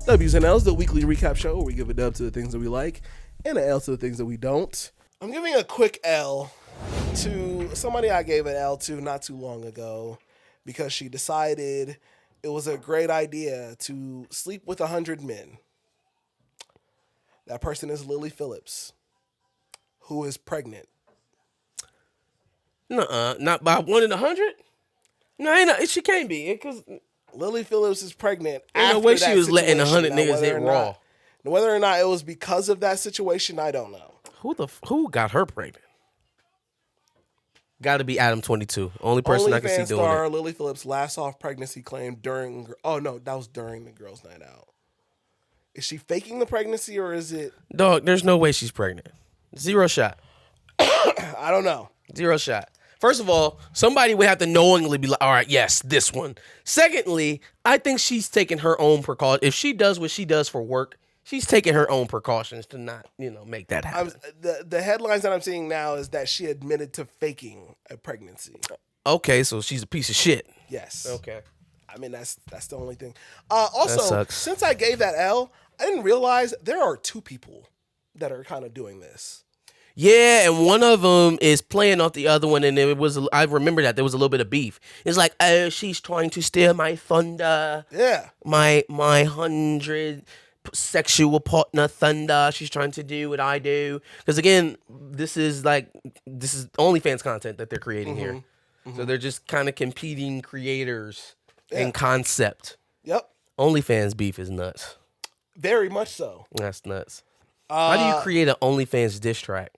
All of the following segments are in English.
W's and L's, the weekly recap show where we give a dub to the things that we like and an L to the things that we don't. I'm giving a quick L to somebody I gave an L to not too long ago because she decided it was a great idea to sleep with 100 men. That person is Lily Phillips, who is pregnant. Not by 1 in 100. No, she can't be because Lily Phillips is pregnant. Ain't no way she was letting 100 niggas hit raw. Whether or not it was because of that situation, I don't know. Who got her pregnant? Got to be Adam 22. Only person I can see doing star it. Lily Phillips last off pregnancy claim during. Oh no, that was during the girls' night out. Is she faking the pregnancy or is it? Dog, there's no way she's pregnant. Zero shot. I don't know. Zero shot. First of all, somebody would have to knowingly be like, all right, yes, this one. Secondly, I think she's taking her own precautions. If she does what she does for work, she's taking her own precautions to not, make that happen. The headlines that I'm seeing now is that she admitted to faking a pregnancy. Okay, so she's a piece of shit. Yes. Okay. I mean, that's the only thing. Also, since I gave that L, I didn't realize there are two people that are kind of doing this. Yeah, and one of them is playing off the other one, and I remember that there was a little bit of beef. It's like, oh, she's trying to steal my thunder. Yeah. My 100 sexual partner thunder. She's trying to do what I do. Because again, this is OnlyFans content that they're creating here. Mm-hmm. So they're just kind of competing creators and concept. Yep. OnlyFans beef is nuts. Very much so. That's nuts. How do you create an OnlyFans diss track?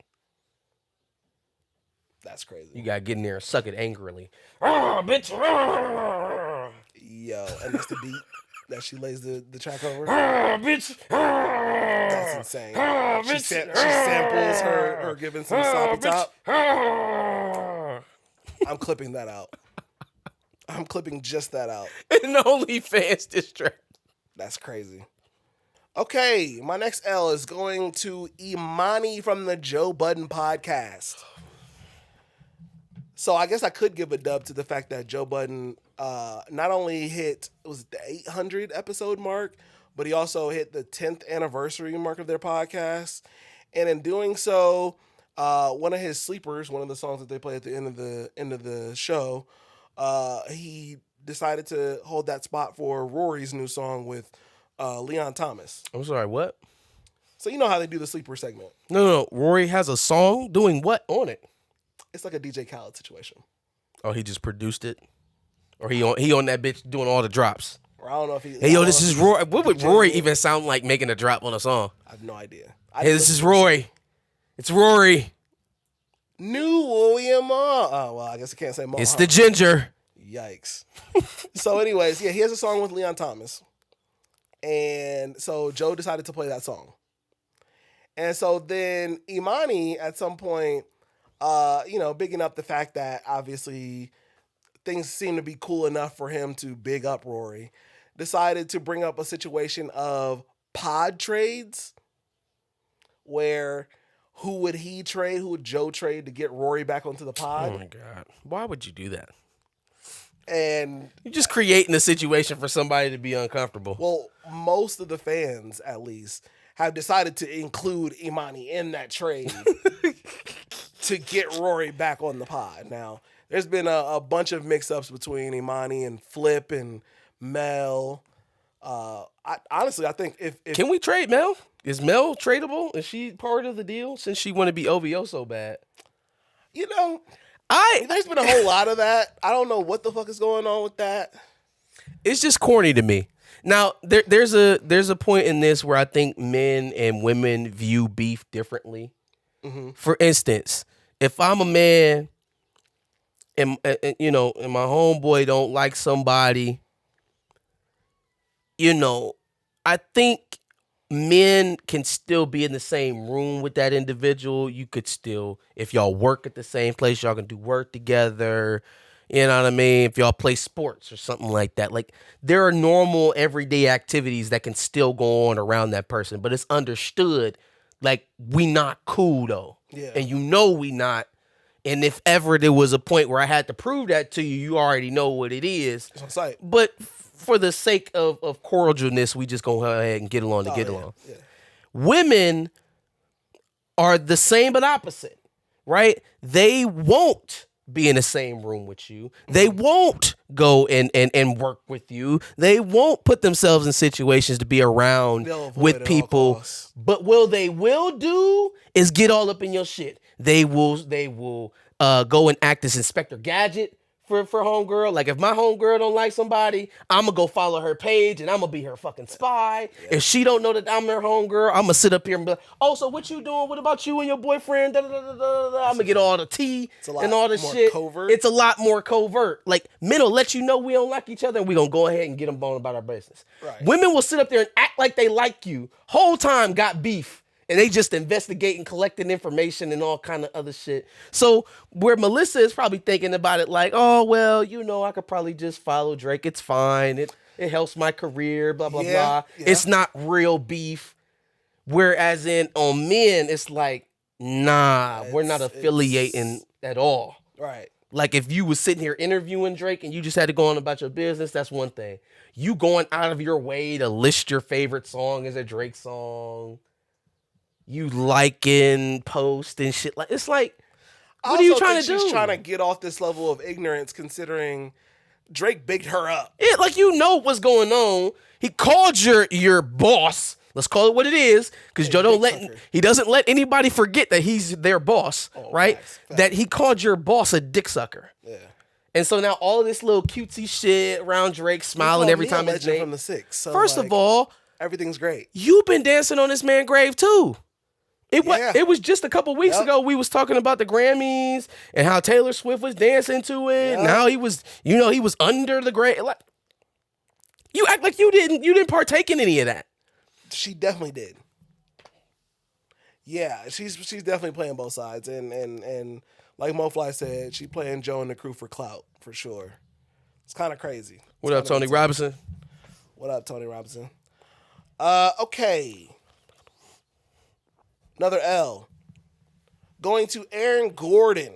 That's crazy. You gotta get in there and suck it angrily. Bitch. Yo, and that's the beat that she lays the track over. Bitch. That's insane. She samples her giving some sloppy top. I'm clipping that out. I'm clipping just that out. An OnlyFans diss track. That's crazy. Okay, my next L is going to Imani from the Joe Budden podcast. So I guess I could give a dub to the fact that Joe Budden not only hit, it was the 800 episode mark, but he also hit the 10th anniversary mark of their podcast. And in doing so, one of his sleepers, one of the songs that they play at the end of the show, he decided to hold that spot for Rory's new song with Leon Thomas. I'm sorry, what? So you know how they do the sleeper segment. No. Rory has a song doing what on it? It's like a DJ Khaled situation. Oh, he just produced it? Or he on that bitch doing all the drops? Or I don't know if he... Hey, yo, this is Rory. What would Rory even sound like making a drop on a song? I have no idea. Hey, this is Rory. It's Rory. New William. Oh, well, I guess I can't say more. It's the ginger. Yikes. So anyways, yeah, he has a song with Leon Thomas. And so Joe decided to play that song. And so then Imani at some point, bigging up the fact that obviously things seem to be cool enough for him to big up Rory, decided to bring up a situation of pod trades where who would Joe trade to get Rory back onto the pod? Oh my God. Why would you do that? And you're just creating a situation for somebody to be uncomfortable. Well, most of the fans, at least, have decided to include Imani in that trade to get Rory back on the pod. Now, there's been a bunch of mix-ups between Imani and Flip and Mel. Honestly, I think if can we trade Mel? Is Mel tradable? Is she part of the deal since she want to be OVO so bad? There's been a whole lot of that. I don't know what the fuck is going on with that. It's just corny to me. Now, there's a point in this where I think men and women view beef differently. Mm-hmm. For instance, if I'm a man and my homeboy don't like somebody, I think men can still be in the same room with that individual. You could still, if y'all work at the same place, y'all can do work together. You know what I mean? If y'all play sports or something like that. Like, there are normal everyday activities that can still go on around that person. But it's understood, like, we not cool, though. Yeah. And we not. And if ever there was a point where I had to prove that to you, you already know what it is. It's on site. But for the sake of cordialness, we just go ahead and get along to get along. Yeah. Women are the same but opposite, right? They won't be in the same room with you. They won't go and work with you. They won't put themselves in situations to be around with people. But will do is get all up in your shit. They will go and act as Inspector Gadget for homegirl. Like if my homegirl don't like somebody, I'm gonna go follow her page and I'm gonna be her fucking spy. Yeah. If she don't know that I'm her homegirl, I'm gonna sit up here and be like, oh, so what you doing? What about you and your boyfriend? Da, da, da, da, da. I'm gonna get all the tea and all the shit. Covert. It's a lot more covert. Like men will let you know we don't like each other and we gonna go ahead and get them bone about our business. Right. Women will sit up there and act like they like you. Whole time got beef. And they just investigating, collecting information and all kind of other shit. So where Melissa is probably thinking about it like, oh, well, I could probably just follow Drake. It's fine. It helps my career, blah, blah, blah. Yeah. It's not real beef. Whereas on men, it's like, nah, we're not affiliating at all. Right. Like if you was sitting here interviewing Drake and you just had to go on about your business, that's one thing. You going out of your way to list your favorite song as a Drake song. You liking, post and shit. Like it's like, what are you trying to do? She's trying to get off this level of ignorance, considering Drake bigged her up. Yeah, like what's going on. He called your boss. Let's call it what it is, because he doesn't let anybody forget that he's their boss, right? Facts. That he called your boss a dick sucker. Yeah. And so now all of this little cutesy shit around Drake smiling every time his name. From the six. So first of all, everything's great. You've been dancing on this man's grave too. It was just a couple weeks ago we was talking about the Grammys and how Taylor Swift was dancing to it and how he was under the grave. Like, you act like you didn't partake in any of that. She definitely did. Yeah, she's definitely playing both sides and like MoFly said, she playing Joe and the crew for clout for sure. It's kind of crazy. What up, Tony Robinson? What up, Tony Robinson? Okay. Another L. Going to Aaron Gordon.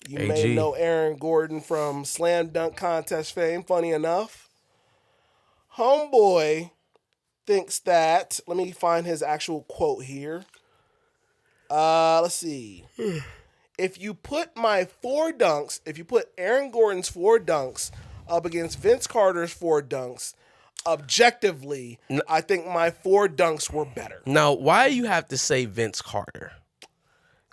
You may know Aaron Gordon from Slam Dunk Contest fame, funny enough. Homeboy thinks that, let me find his actual quote here. Let's see. If you put Aaron Gordon's 4 dunks up against Vince Carter's 4 dunks, objectively, I think my 4 dunks were better. Now, why do you have to say Vince Carter?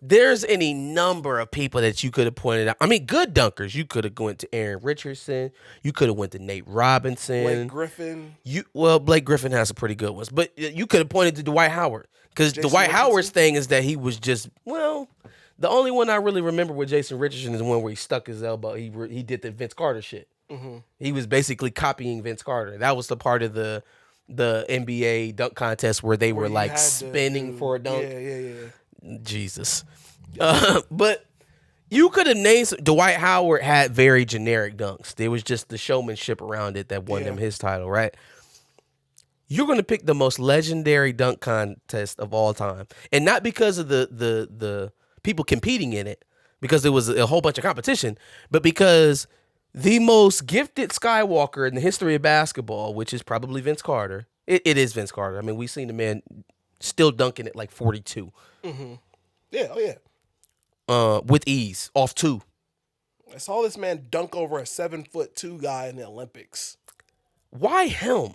There's any number of people that you could have pointed out. I mean, good dunkers. You could have went to Aaron Richardson. You could have went to Nate Robinson. Blake Griffin. Blake Griffin has some pretty good ones. But you could have pointed to Dwight Howard. Because Dwight Howard's thing is that he was just, the only one I really remember with Jason Richardson is the one where he stuck his elbow. He did the Vince Carter shit. Mm-hmm. He was basically copying Vince Carter. That was the part of the NBA dunk contest where they were like spinning for a dunk. Yeah. Jesus. But you could have named Dwight Howard had very generic dunks. There was just the showmanship around it that won him his title, right? You're going to pick the most legendary dunk contest of all time. And not because of the people competing in it, because there was a whole bunch of competition, but because the most gifted Skywalker in the history of basketball, which is probably Vince Carter. It is Vince Carter. I mean, we've seen the man still dunking at like 42. Mm-hmm. Yeah, with ease, off 2. I saw this man dunk over a 7'2" guy in the Olympics. Why him?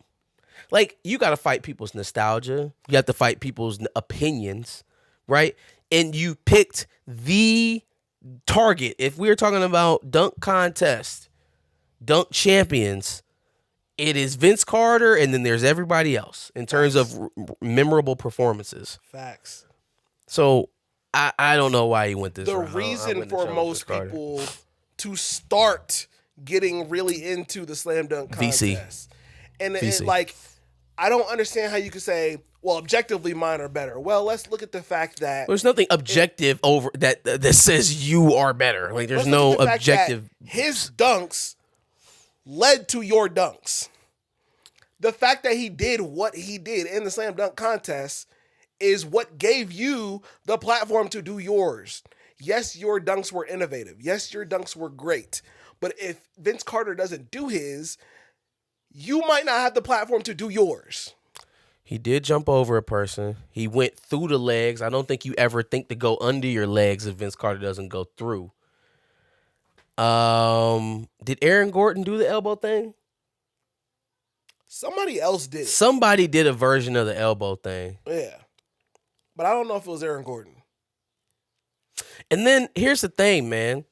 Like, you got to fight people's nostalgia. You have to fight people's opinions, right? And you picked the target. If we're talking about dunk contest, dunk champions, it is Vince Carter, and then there's everybody else in terms of memorable performances. Facts. So I don't know why he went this route. The reason for most people to start getting really into the slam dunk contest. VC. And like, I don't understand how you could say, well, objectively mine are better. Well, let's look at the fact that there's nothing objective over that says you are better. Like, there's no objective. His dunks led to your dunks. The fact that he did what he did in the slam dunk contest is what gave you the platform to do yours. Yes, your dunks were innovative. Yes, your dunks were great. But if Vince Carter doesn't do his, you might not have the platform to do yours. He did jump over a person. He went through the legs. I don't think you ever think to go under your legs if Vince Carter doesn't go through. Did Aaron Gordon do the elbow thing? Somebody else did it. Somebody did a version of the elbow thing. Yeah. But I don't know if it was Aaron Gordon. And then here's the thing, man.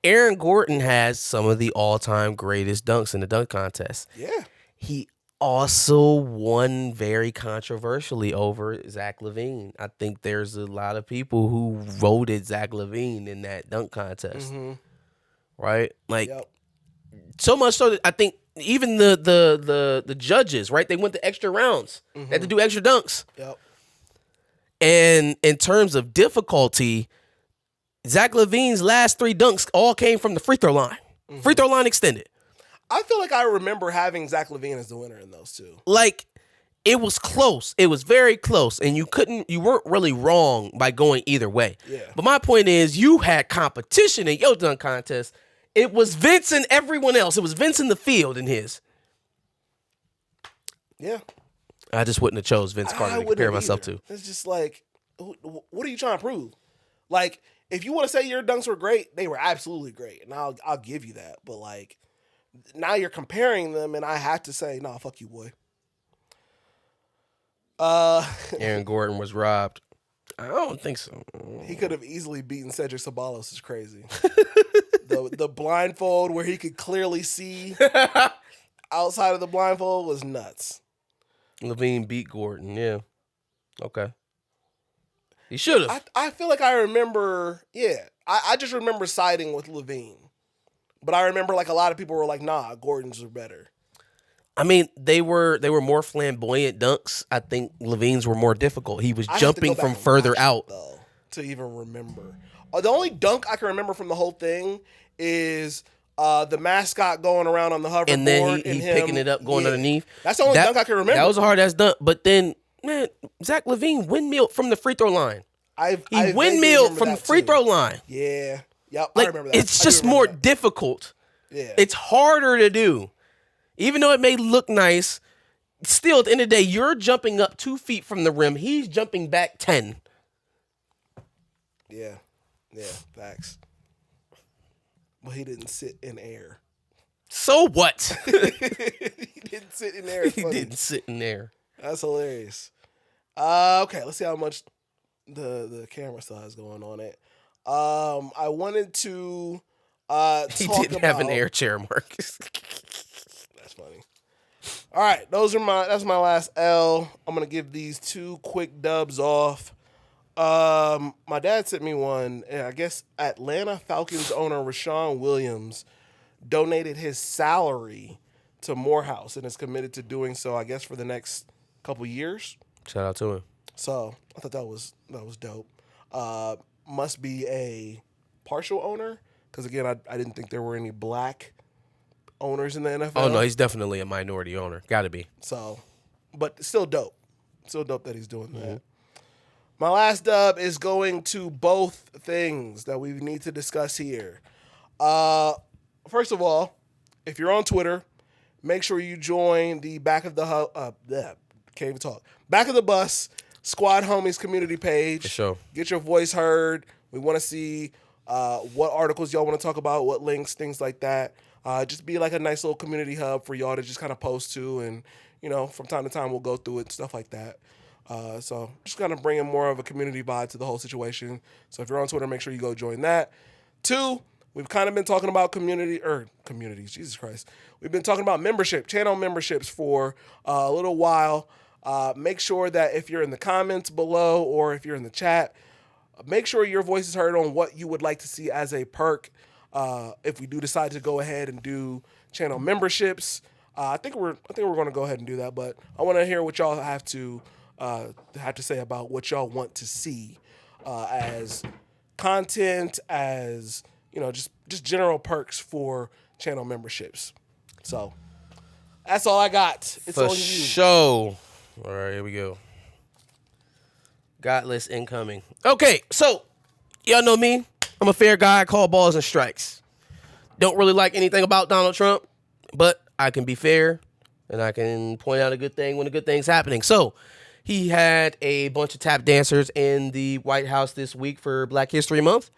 Aaron Gordon has some of the all-time greatest dunks in the dunk contest. Yeah. He also won very controversially over Zach LaVine. I think there's a lot of people who voted Zach LaVine in that dunk contest. Mm-hmm. Right? Like, so much so that I think even the judges, right? They went to extra rounds. They had to do extra dunks. Yep. And in terms of difficulty, Zach LaVine's last 3 dunks all came from the free throw line. Free throw line extended. I feel like I remember having Zach LaVine as the winner in those two. Like, it was close. It was very close. And you weren't really wrong by going either way. Yeah. But my point is, you had competition in your dunk contest. It was Vince and everyone else. It was Vince in the field in his. Yeah. I just wouldn't have chose Vince Carter to compare myself to. It's just like, what are you trying to prove? Like, if you want to say your dunks were great, they were absolutely great. And I'll give you that. But, like, now you're comparing them, and I have to say, nah, fuck you, boy. Aaron Gordon was robbed. I don't think so. He could have easily beaten Cedric Ceballos. Is crazy. the blindfold where he could clearly see outside of the blindfold was nuts. LaVine beat Gordon. Yeah. Okay. He should have. I feel like I remember. Yeah, I just remember siding with LaVine, but I remember like a lot of people were like, "Nah, Gordon's are better." I mean, they were more flamboyant dunks. I think LaVine's were more difficult. He was jumping from further out, though, to even remember. The only dunk I can remember from the whole thing is the mascot going around on the hoverboard and then he's picking it up, going underneath. That's the only dunk I can remember. That was a hard ass dunk. But then, man, Zach LaVine windmilled from the free throw line. He windmilled from the free throw line. Yeah, yep. Like, I remember that. It's just more difficult. Yeah, it's harder to do. Even though it may look nice, still at the end of the day, you're jumping up 2 feet from the rim. He's jumping back 10. Yeah, facts. But he didn't sit in air. So what? He didn't sit in air. He didn't sit in there. That's hilarious. Okay, let's see how much the camera still has going on it. I wanted to he didn't have an air chair, Marcus. That's funny. All right, that's my last L. I'm gonna give these 2 quick dubs off. My dad sent me one, and I guess Atlanta Falcons owner Rashawn Williams donated his salary to Morehouse and is committed to doing so, I guess, for the next couple years. Shout out to him. So I thought that was dope. Must be a partial owner, because again, I didn't think there were any black owners in the NFL. Oh no, he's definitely a minority owner. Got to be. So, but still dope. Still dope that he's doing that. My last dub is going to both things that we need to discuss here. First of all, if you're on Twitter, make sure you join the Back of the Bus Squad Homies community page. For sure. Get your voice heard. We want to see what articles y'all want to talk about, what links, things like that. Just be like a nice little community hub for y'all to just kind of post to, and from time to time we'll go through it and stuff like that. So just kind of bringing more of a community vibe to the whole situation. So if you're on Twitter, make sure you go join that. 2, we've kind of been talking about communities, Jesus Christ. We've been talking about channel memberships for a little while. Make sure that if you're in the comments below or if you're in the chat, make sure your voice is heard on what you would like to see as a perk. If we do decide to go ahead and do channel memberships, I think we're going to go ahead and do that. But I want to hear what y'all have to say about what y'all want to see as content, as just general perks for channel memberships. So that's all I got. It's on you. Show. All right, here we go. Godless incoming. Okay, so y'all know me. I'm a fair guy. I call balls and strikes. Don't really like anything about Donald Trump, but I can be fair. and I can point out a good thing when a good thing's happening. So he had a bunch of tap dancers in the White House this week for Black History Month.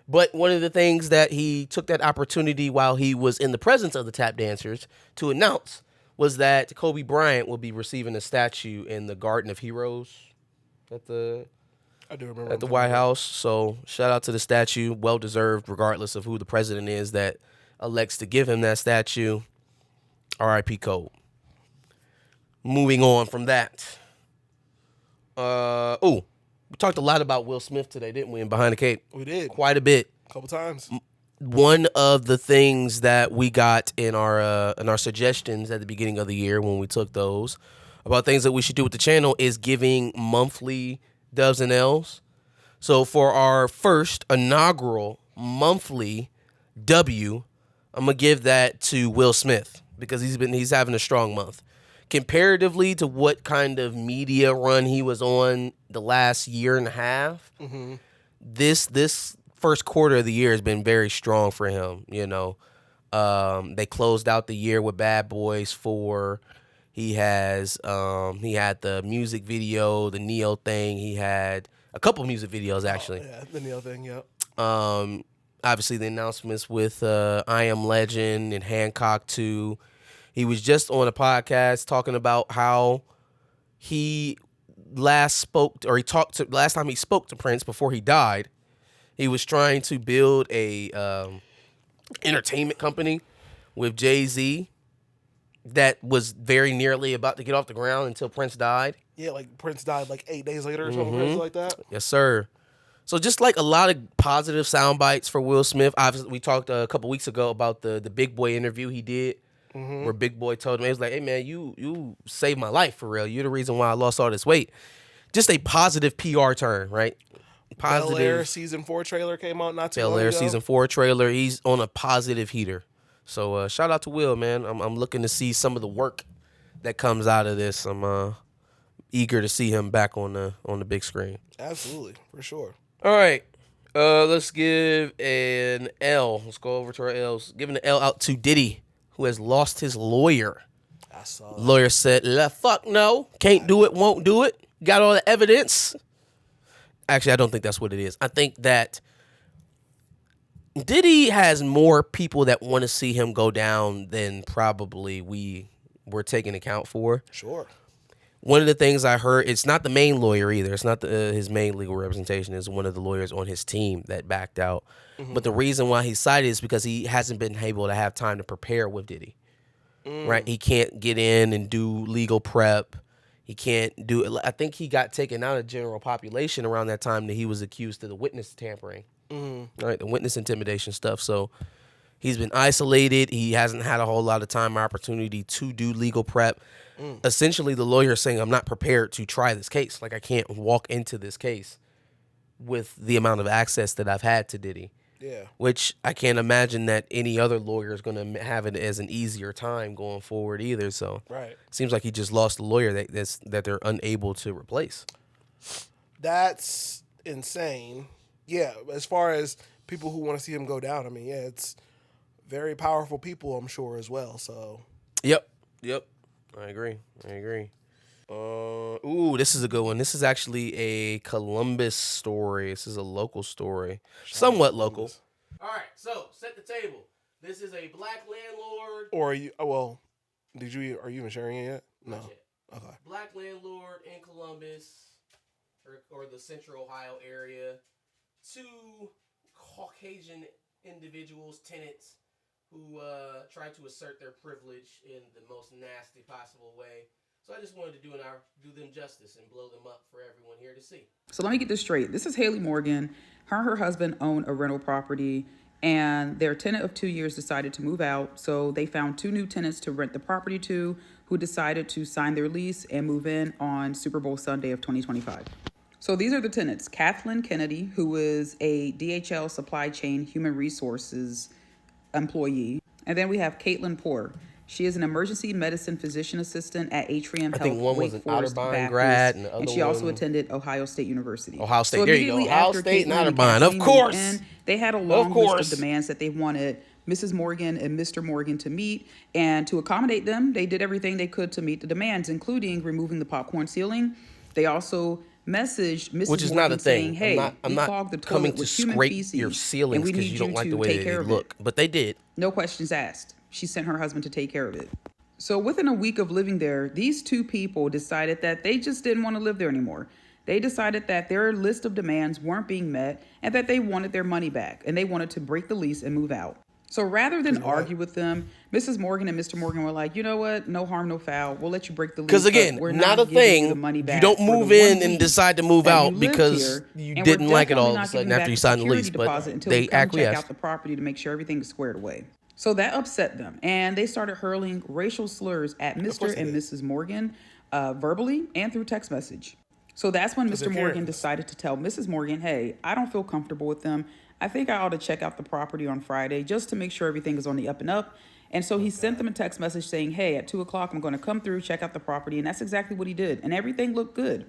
But one of the things that he took that opportunity while he was in the presence of the tap dancers to announce was that Kobe Bryant will be receiving a statue in the Garden of Heroes at the I do remember at the White House. So shout out to the statue, well deserved, regardless of who the president is that elects to give him that statue. R.I.P. Kobe. Moving on from that. We talked a lot about Will Smith today, didn't we? In Behind the Cape, we did quite a bit, a couple times. One of the things that we got in our suggestions at the beginning of the year when we took those about things that we should do with the channel is giving monthly Dubs and L's. So for our first inaugural monthly W, I'm gonna give that to Will Smith because he's having a strong month. Comparatively to what kind of media run he was on the last year and a half, this first quarter of the year has been very strong for him. You know, they closed out the year with Bad Boys 4. He had the music video, the Neo thing. He had a couple music videos actually. Oh, yeah, the Neo thing, yep. Obviously the announcements with I Am Legend and Hancock 2. He was just on a podcast talking about how he last time he spoke to Prince before he died. He was trying to build a entertainment company with Jay-Z that was very nearly about to get off the ground until Prince died. Yeah, like Prince died like 8 days later or something crazy like that. Yes, sir. So just like a lot of positive sound bites for Will Smith. Obviously, we talked a couple weeks ago about the Big Boy interview he did. Where Big Boy told him, he was like, hey, man, you saved my life for real. You're the reason why I lost all this weight. Just a positive PR turn, right? Positive. Bel Air Season 4 trailer came out not too long ago. Bel Air Season 4 trailer. He's on a positive heater. So shout out to Will, man. I'm looking to see some of the work that comes out of this. I'm eager to see him back on the big screen. Absolutely, for sure. All right. Let's give an L. Let's go over to our L's. Giving an L out to Diddy, who has lost his lawyer. I saw that. Lawyer said, fuck no, can't do it, won't do it. Got all the evidence. Actually, I don't think that's what it is. I think that Diddy has more people that want to see him go down than probably we're taking account for. Sure. One of the things I heard, it's not the main lawyer either. It's not his main legal representation. It's one of the lawyers on his team that backed out. But the reason why he cited is because he hasn't been able to have time to prepare with Diddy. Right? He can't get in and do legal prep. He can't do it. I think he got taken out of general population around that time that he was accused of the witness tampering. Right? The witness intimidation stuff. So he's been isolated. He hasn't had a whole lot of time or opportunity to do legal prep. Essentially, the lawyer is saying, I'm not prepared to try this case. Like, I can't walk into this case with the amount of access that I've had to Diddy. Yeah. Which I can't imagine that any other lawyer is going to have it as an easier time going forward either. So right. Seems like he just lost a lawyer that they're unable to replace. That's insane. Yeah, as far as people who want to see him go down, I mean, yeah, it's very powerful people, I'm sure, as well. So. Yep. I agree. This is a good one. This is actually a Columbus story. This is a local story. Somewhat local. All right, so set the table. This is a black landlord. Or are you, are you even sharing it yet? No. Not yet. Okay. Black landlord in Columbus or the central Ohio area. 2 Caucasian individuals, tenants, who try to assert their privilege in the most nasty possible way. So I just wanted to do them justice and blow them up for everyone here to see. So let me get this straight. This is Haley Morgan. Her and her husband own a rental property, and their tenant of 2 years decided to move out. So they found 2 new tenants to rent the property to, who decided to sign their lease and move in on Super Bowl Sunday of 2025. So these are the tenants. Kathleen Kennedy, who is a DHL supply chain human resources employee. And then we have Caitlin Poor. She is an emergency medicine physician assistant at Atrium Health. I think one was an Otterbein grad, and the other and she also attended Ohio State University. Ohio State, so there you go. Ohio State and Otterbein, of course. They had a long list of demands that they wanted Mrs. Morgan and Mr. Morgan to meet. And to accommodate them, they did everything they could to meet the demands, including removing the popcorn ceiling. They also messaged Mrs. Which is Morgan not a thing. saying, hey, I'm we not clogged the coming toilet to with human scrape feces, your and ceilings we because need you don't you like the to way take they care of look. it. But they did. No questions asked. She sent her husband to take care of it. So within a week of living there, these two people decided that they just didn't want to live there anymore. They decided that their list of demands weren't being met and that they wanted their money back and they wanted to break the lease and move out. So rather than argue with them, Mrs. Morgan and Mr. Morgan were like, you know what? No harm, no foul. We'll let you break the lease. Because again, we're not a giving you thing. the money You back don't for the move 1 in and week decide to move that out you lived because here, you and we're didn't like it all definitely of a not sudden giving after you back signed the security lease. deposit But until they we come check acquiesced. out the property to make sure everything is squared away. So that upset them, and they started hurling racial slurs at Mr. and Mrs. Morgan verbally and through text message. So that's when Mr. Morgan decided to tell Mrs. Morgan, hey, I don't feel comfortable with them. I think I ought to check out the property on Friday just to make sure everything is on the up and up. And so he sent them a text message saying, hey, at 2 o'clock, I'm going to come through, check out the property. And that's exactly what he did. And everything looked good.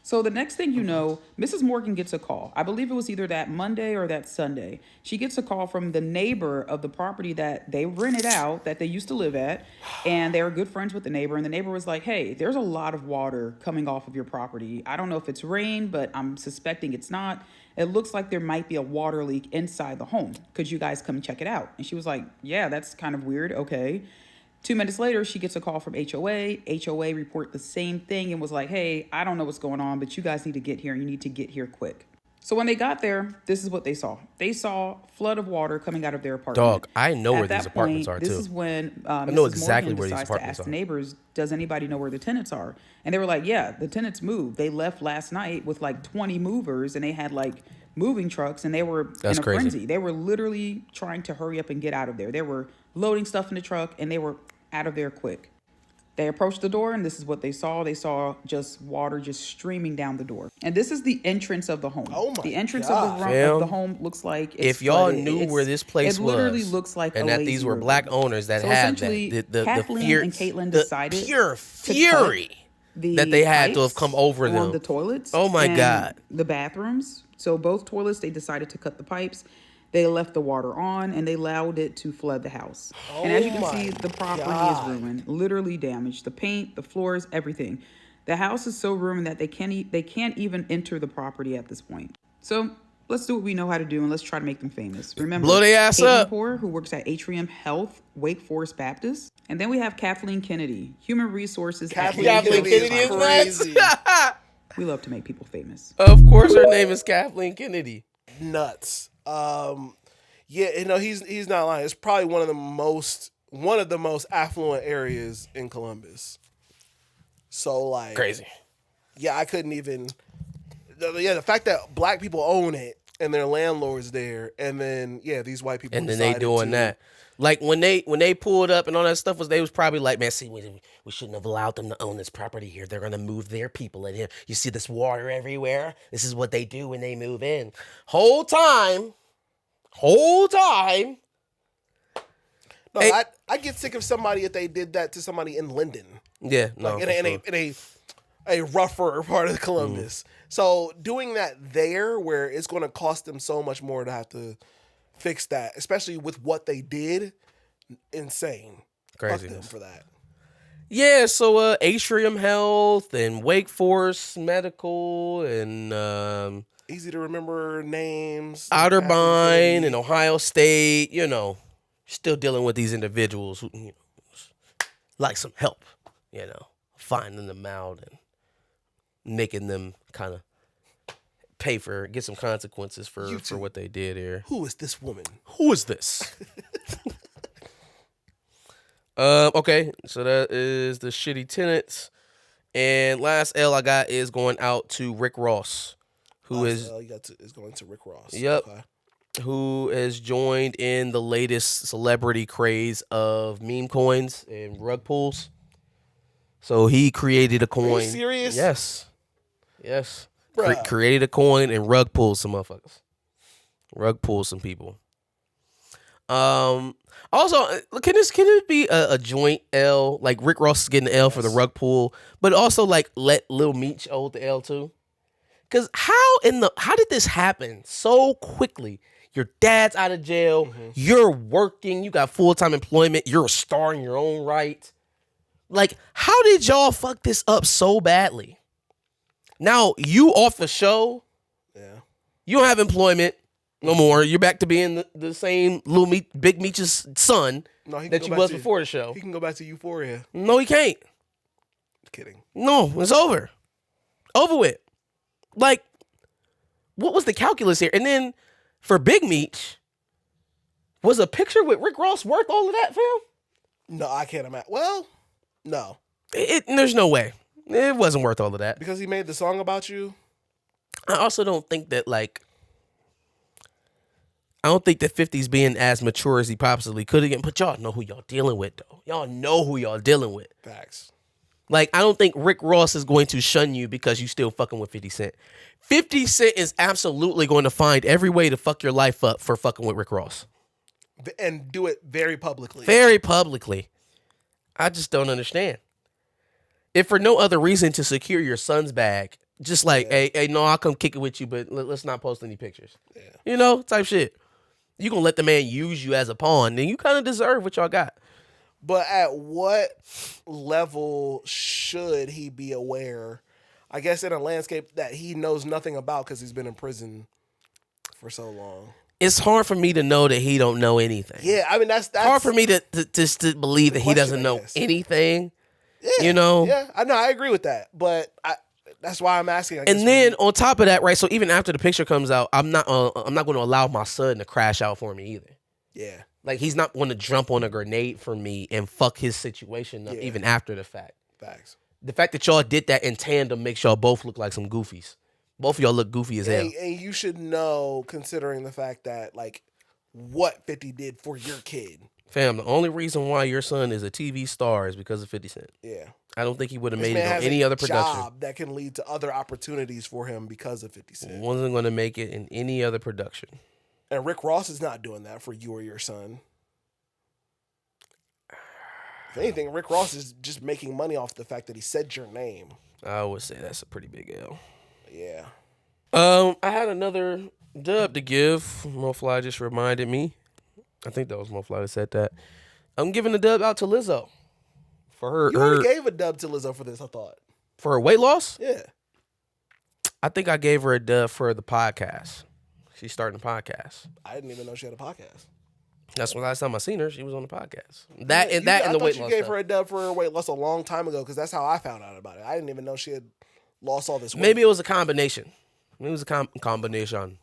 So the next thing you know, Mrs. Morgan gets a call. I believe it was either that Monday or that Sunday. She gets a call from the neighbor of the property that they rented out, that they used to live at. And they were good friends with the neighbor. And the neighbor was like, hey, there's a lot of water coming off of your property. I don't know if it's rain, but I'm suspecting it's not. It looks like there might be a water leak inside the home. Could you guys come check it out? And she was like, yeah, that's kind of weird. Okay. 2 minutes later, she gets a call from HOA. HOA report the same thing and was like, hey, I don't know what's going on, but you guys need to get here. You need to get here quick. So when they got there, this is what they saw. They saw flood of water coming out of their apartment. Dog, I know where At these that apartments point, are, this too. is when I know Mrs. exactly Morgan where these decides to apartments ask are. the neighbors, does anybody know where the tenants are? And they were like, yeah, the tenants moved. They left last night with like 20 movers, and they had like moving trucks, and they were That's in a crazy. frenzy. They were literally trying to hurry up and get out of there. They were loading stuff in the truck, and they were out of there quick. They approached the door, and this is what they saw. They saw just water just streaming down the door. And this is the entrance of the home. Oh my The entrance God. of the home looks like it's If y'all flooded. knew where this place it was, literally looks like and a that lazy these were river. black owners that So had essentially, that, the Kathleen fear, and Caitlin the decided pure to fury cut the that they had to have pipes come over on them. the toilets. Oh my and God. The bathrooms. So both toilets, they decided to cut the pipes. They left the water on and they allowed it to flood the house. And as you can see, the property is ruined, literally damaged. The paint, the floors, everything. The house is so ruined that they can't even enter the property at this point. So let's do what we know how to do and let's try to make them famous. Remember, Blow their ass Caitlin up. Poor, who works at Atrium Health, Wake Forest Baptist. And then we have Kathleen Kennedy, Human Resources at Kathleen Kathleen Kennedy Kennedy is is crazy. nuts. We love to make people famous. Of course, her name is Kathleen Kennedy. Nuts. Yeah, you know, he's not lying. It's probably one of the most affluent areas in Columbus. So like Crazy. Yeah, I couldn't even. The fact that black people own it and their landlords there, and then these white people And then they decided doing to- that. Like when they pulled up and all that stuff they was probably like, man, see, we shouldn't have allowed them to own this property here. They're gonna move their people in here. You see this water everywhere. This is what they do when they move in. Whole time. No, Hey. I get sick of somebody if they did that to somebody in Linden, Yeah, no. like for in sure. a rougher part of Columbus. So doing that there, where it's going to cost them so much more to have to fix that, especially with what they did, insane. Fuck them Craziness. for that. Yeah, so Atrium Health and Wake Forest Medical and Easy to remember names. Otterbein and Ohio State, still dealing with these individuals who like some help, finding them out and making them kind of get some consequences for what they did here. Who is this woman? Who is this? Okay, so that is the shitty tenants. And last L I got is going out to Rick Ross, who is going to Rick Ross. Yep. Okay. who has joined in the latest celebrity craze of meme coins and rug pulls. So he created a coin. Are you serious? Yes. Bruh. Created a coin and rug pulled some motherfuckers. Rug pulled some people. Also, can it be a joint L? Like Rick Ross is getting the L for the rug pull, but also like let Lil Meech hold the L too. Cause how did this happen so quickly? Your dad's out of jail. Mm-hmm. You're working. You got full-time employment. You're a star in your own right. Like, how did y'all fuck this up so badly? Now, you off the show. Yeah. You don't have employment no more. You're back to being the same Big Meech's son that you was before the show. He can go back to Euphoria. No, he can't. Kidding. No, it's over. Over with. Like, what was the calculus here? And then for Big Meech, was a picture with Rick Ross worth all of that, fam? No, I can't imagine. Well, no. There's no way. It wasn't worth all of that. Because he made the song about you? I also don't think that, like, I don't think that 50's being as mature as he possibly could have. But y'all know who y'all dealing with, though. Y'all know who y'all dealing with. Facts. Like, I don't think Rick Ross is going to shun you because you still fucking with 50 Cent. 50 Cent is absolutely going to find every way to fuck your life up for fucking with Rick Ross. And do it very publicly. Very publicly. I just don't understand. If for no other reason to secure your son's bag, just like, hey, no, I'll come kick it with you, but let's not post any pictures. Yeah. You know, type shit. You gonna let the man use you as a pawn, then you kind of deserve what y'all got. But at what level should he be aware, I guess, in a landscape that he knows nothing about because he's been in prison for so long? It's hard for me to know that he don't know anything. Yeah, I mean, that's hard for me to believe that he doesn't know anything. Yeah, you know? Yeah, I know, I agree with that. But that's why I'm asking. And then on top of that, right, so even after the picture comes out, I'm not going to allow my son to crash out for me either. Yeah. Like, he's not going to jump on a grenade for me and fuck his situation up even after the fact. Facts. The fact that y'all did that in tandem makes y'all both look like some goofies. Both of y'all look goofy as hell. And you should know, considering the fact that, like, what 50 did for your kid. Fam, the only reason why your son is a TV star is because of 50 Cent. Yeah. I don't think he would have made it on any other production. Job that can lead to other opportunities for him because of 50 Cent. Wasn't going to make it in any other production. And Rick Ross is not doing that for you or your son. If anything, Rick Ross is just making money off the fact that he said your name. I would say that's a pretty big L. Yeah. I had another dub to give. MoFly just reminded me. I think that was MoFly that said that. I'm giving the dub out to Lizzo. For her, you already gave a dub to Lizzo for this, I thought. For her weight loss? Yeah. I think I gave her a dub for the podcast. She's starting a podcast. I didn't even know she had a podcast. That's the last time I seen her. She was on the podcast. And the weight loss. I thought you gave her a dub for her weight loss a long time ago because that's how I found out about it. I didn't even know she had lost all this weight. Maybe it was a combination. Maybe it was a combination.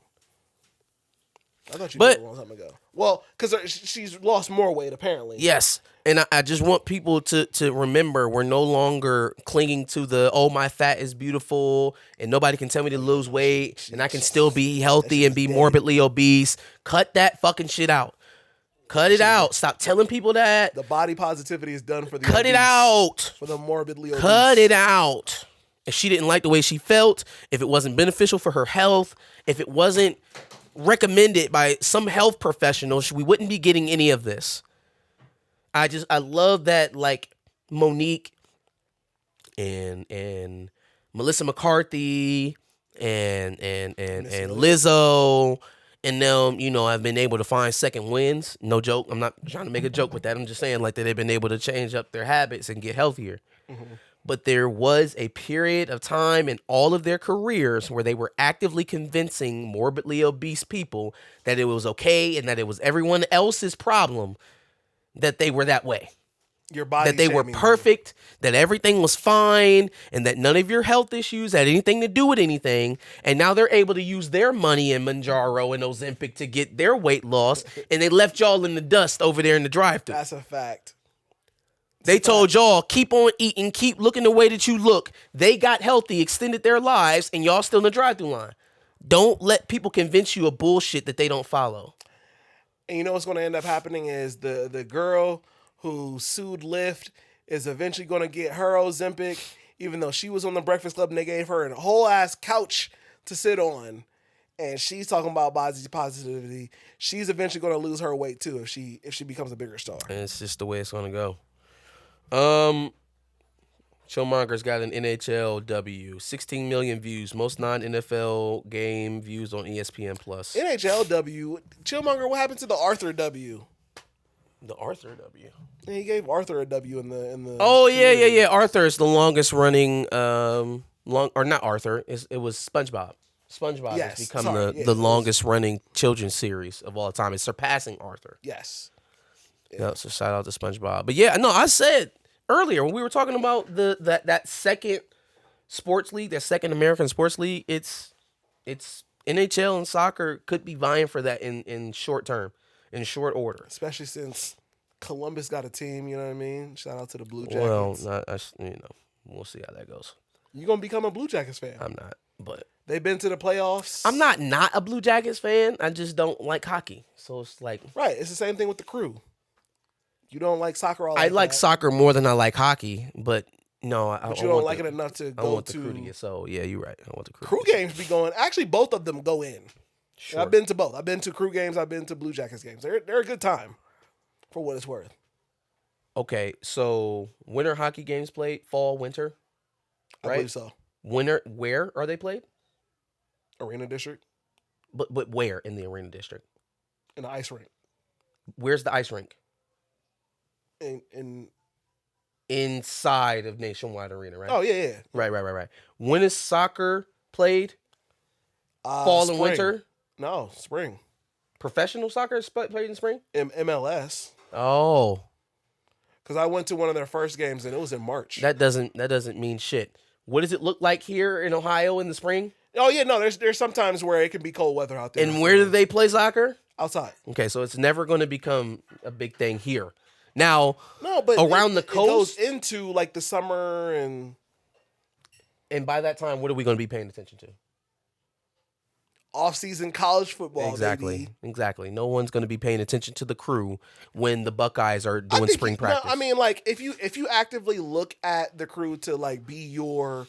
I thought you did it a long time ago. Well, because she's lost more weight, apparently. Yes. And I just want people to remember we're no longer clinging to the, oh, my fat is beautiful and nobody can tell me to lose weight and I can still be healthy and be morbidly obese. Cut that fucking shit out. Cut it out. Stop telling people that. The body positivity is done for the Cut obese, it out. For the morbidly obese. Cut it out. If she didn't like the way she felt, if it wasn't beneficial for her health, if it wasn't recommended by some health professional, we wouldn't be getting any of this. I love that, like, Monique and Melissa McCarthy and Lizzo and them, you know, have been able to find second wins. No joke. I'm not trying to make a joke with that. I'm just saying, like, that they've been able to change up their habits and get healthier. Mm-hmm. But there was a period of time in all of their careers where they were actively convincing morbidly obese people that it was okay and that it was everyone else's problem that they were that way. Your body that they were perfect, that everything was fine, and that none of your health issues had anything to do with anything. And now they're able to use their money in Manjaro and Ozempic to get their weight loss, and they left y'all in the dust over there in the drive-thru. That's a fact. They told y'all, keep on eating, keep looking the way that you look. They got healthy, extended their lives, and y'all still in the drive-thru line. Don't let people convince you of bullshit that they don't follow. And you know what's going to end up happening is the girl who sued Lyft is eventually going to get her Ozempic, even though she was on the Breakfast Club and they gave her a whole ass couch to sit on. And she's talking about body positivity. She's eventually going to lose her weight too if she becomes a bigger star. And it's just the way it's going to go. Chillmonger's got an NHL W. 16 million views. Most non-NFL game views on ESPN+. NHL W. Chillmonger, what happened to the Arthur W? The Arthur W. Yeah, he gave Arthur a W in the. Oh, yeah. Arthur is the longest running, or not Arthur. It was SpongeBob. SpongeBob has become the longest running children's series of all time. It's surpassing Arthur. Yes. Yeah. So shout out to SpongeBob. But yeah, no, I said earlier when we were talking about that second sports league, that second American sports league, it's NHL and soccer could be vying for that in short term, in short order. Especially since Columbus got a team, you know what I mean? Shout out to the Blue Jackets. Well, we'll see how that goes. You gonna become a Blue Jackets fan? I'm not, but they've been to the playoffs. I'm not a Blue Jackets fan. I just don't like hockey, so it's like right. It's the same thing with the Crew. You don't like soccer all. I like soccer more than I like hockey, but no, I you don't like it enough to go I want to. The Crew to get so yeah, you're right. I want the Crew games be going. Actually, both of them go in. Sure. I've been to both. I've been to Crew games. I've been to Blue Jackets games. They're a good time, for what it's worth. Okay, so winter hockey games played, fall, winter, right? I believe so. Winter, where are they played? Arena District. But where in the Arena District? In the ice rink. Where's the ice rink? Inside of Nationwide Arena, right? Oh yeah. Right. When is soccer played? Fall spring. and winter? No, spring. Professional soccer is played in spring? MLS. Oh. Because I went to one of their first games and it was in March. That doesn't mean shit. What does it look like here in Ohio in the spring? Oh yeah, no. There's sometimes where it can be cold weather out there. And where do they play soccer? Outside. Okay, so it's never going to become a big thing here. Now, no, but around the coast, it goes into like the summer and by that time, what are we going to be paying attention to? Off-season college football. Exactly. No one's going to be paying attention to the Crew when the Buckeyes are doing spring practice. No, I mean, like if you actively look at the Crew to like be your.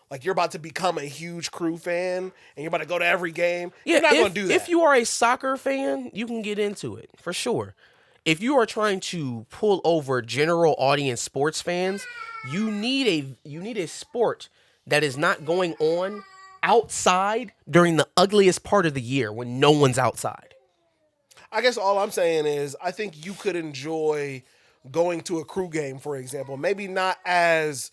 Like you're about to become a huge Crew fan and you're about to go to every game. Yeah, you're not going to do that. If you are a soccer fan, you can get into it for sure. If you are trying to pull over general audience sports fans, you need a sport that is not going on outside during the ugliest part of the year when no one's outside. I guess all I'm saying is I think you could enjoy going to a Crew game, for example. Maybe not as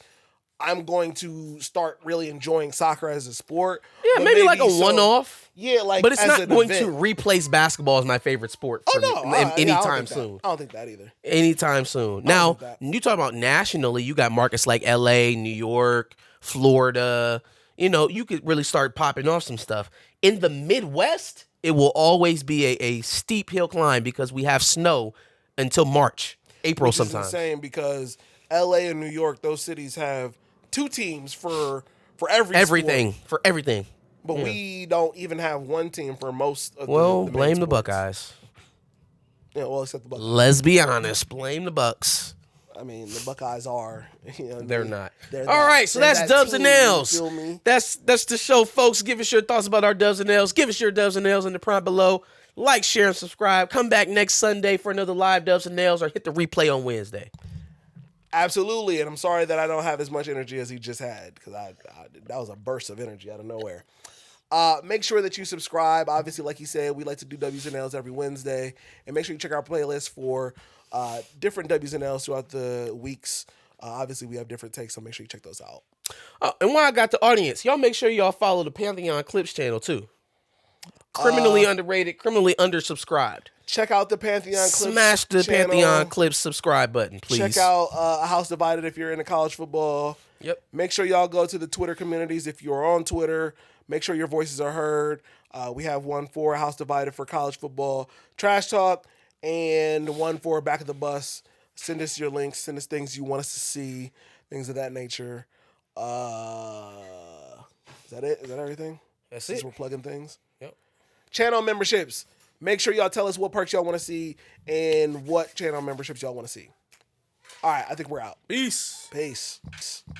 I'm going to start really enjoying soccer as a sport. Yeah, maybe like a one-off. Yeah, like, but it's as not going event. to replace basketball as my favorite sport. Anytime soon. I don't think that either. Anytime soon. Now, you talk about nationally, you got markets like LA, New York, Florida. You know, you could really start popping off some stuff. In the Midwest, it will always be a steep hill climb because we have snow until March, April sometimes. It's insane because LA and New York, those cities have two teams for everything. Sport. For everything. But we don't even have one team for most of the blame main the sports. Buckeyes. Yeah, well, except the Buckeyes. Let's be honest. Blame the Bucks. I mean, the Buckeyes are. You know, they're not. All right, so that's Dubs and Nails. You feel me? That's the show, folks. Give us your thoughts about our Dubs and Nails. Give us your Dubs and Nails in the prompt below. Like, share, and subscribe. Come back next Sunday for another live Dubs and Nails or hit the replay on Wednesday. Absolutely, and I'm sorry that I don't have as much energy as he just had because that was a burst of energy out of nowhere. Make sure that you subscribe. Obviously, like he said, we like to do W's and L's every Wednesday, and make sure you check our playlist for different W's and L's throughout the weeks. Obviously, we have different takes, so make sure you check those out. And while I got the audience, y'all make sure y'all follow the Pantheon Clips channel too. Criminally underrated, criminally undersubscribed. Check out the Pantheon Clips. Smash the channel. Pantheon Clips subscribe button, please. Check out A House Divided if you're into college football. Yep. Make sure y'all go to the Twitter communities if you're on Twitter. Make sure your voices are heard. We have one for A House Divided for college football trash talk and one for Back of the Bus. Send us your links. Send us things you want us to see. Things of that nature. Is that it? Is that everything? That's Since it. we're plugging things. Yep. Channel memberships. Make sure y'all tell us what perks y'all want to see and what channel memberships y'all want to see. All right, I think we're out. Peace. Peace.